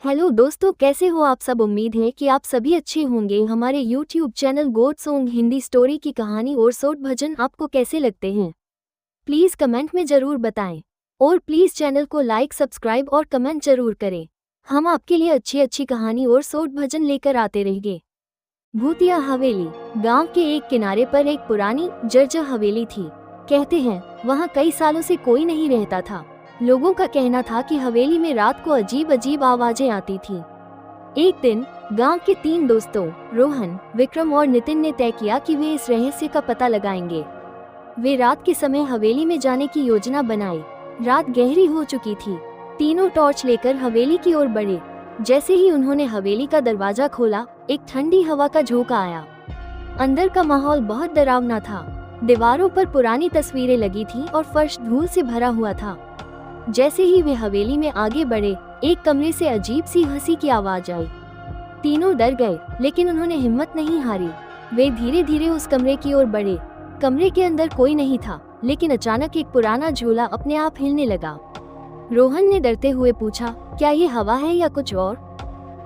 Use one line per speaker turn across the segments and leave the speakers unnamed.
Hello दोस्तों, कैसे हो आप सब। उम्मीद है कि आप सभी अच्छे होंगे। हमारे YouTube चैनल गोड सॉन्ग हिंदी स्टोरी की कहानी और शॉर्ट भजन आपको कैसे लगते हैं, प्लीज़ कमेंट में ज़रूर बताएं। और प्लीज़ चैनल को लाइक, सब्सक्राइब और कमेंट ज़रूर करें। हम आपके लिए अच्छी अच्छी कहानी और शॉर्ट भजन लेकर आते रहेंगे। भूतिया हवेली। गांव के एक किनारे पर एक पुरानी जर्जर हवेली थी। कहते हैं वहां कई सालों से कोई नहीं रहता था। लोगों का कहना था कि हवेली में रात को अजीब अजीब आवाजें आती थी। एक दिन गांव के 3 दोस्तों रोहन, विक्रम और नितिन ने तय किया कि वे इस रहस्य का पता लगाएंगे। वे रात के समय हवेली में जाने की योजना बनाई। रात गहरी हो चुकी थी। तीनों टॉर्च लेकर हवेली की ओर बढ़े। जैसे ही उन्होंने हवेली का दरवाजा खोला, एक ठंडी हवा का झोंका आया। अंदर का माहौल बहुत डरावना था। दीवारों पर पुरानी तस्वीरें लगी थीं और फर्श धूल से भरा हुआ था। जैसे ही वे हवेली में आगे बढ़े, एक कमरे से अजीब सी हंसी की आवाज आई। तीनों डर गए, लेकिन उन्होंने हिम्मत नहीं हारी। वे धीरे धीरे उस कमरे की ओर बढ़े। कमरे के अंदर कोई नहीं था, लेकिन अचानक एक पुराना झूला अपने आप हिलने लगा। रोहन ने डरते हुए पूछा, क्या ये हवा है या कुछ और?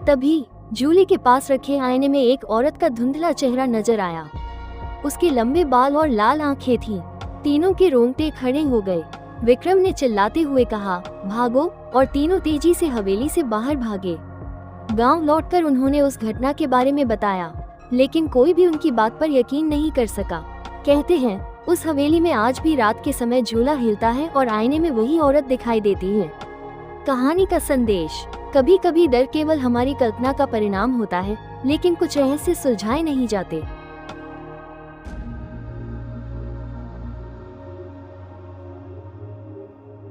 तभी झूले के पास रखे आईने में एक औरत का धुंधला चेहरा नजर आया। उसके लंबे बाल और लाल आंखें थीं। तीनों के रोंगटे खड़े हो गए। विक्रम ने चिल्लाते हुए कहा, भागो, और तीनों तेजी से हवेली से बाहर भागे। गांव लौटकर उन्होंने उस घटना के बारे में बताया, लेकिन कोई भी उनकी बात पर यकीन नहीं कर सका। कहते हैं उस हवेली में आज भी रात के समय झूला हिलता है और आईने में वही औरत दिखाई देती है। कहानी का संदेश। कभी कभी डर केवल हमारी कल्पना का परिणाम होता है, लेकिन कुछ रहस्य सुलझाए नहीं जाते।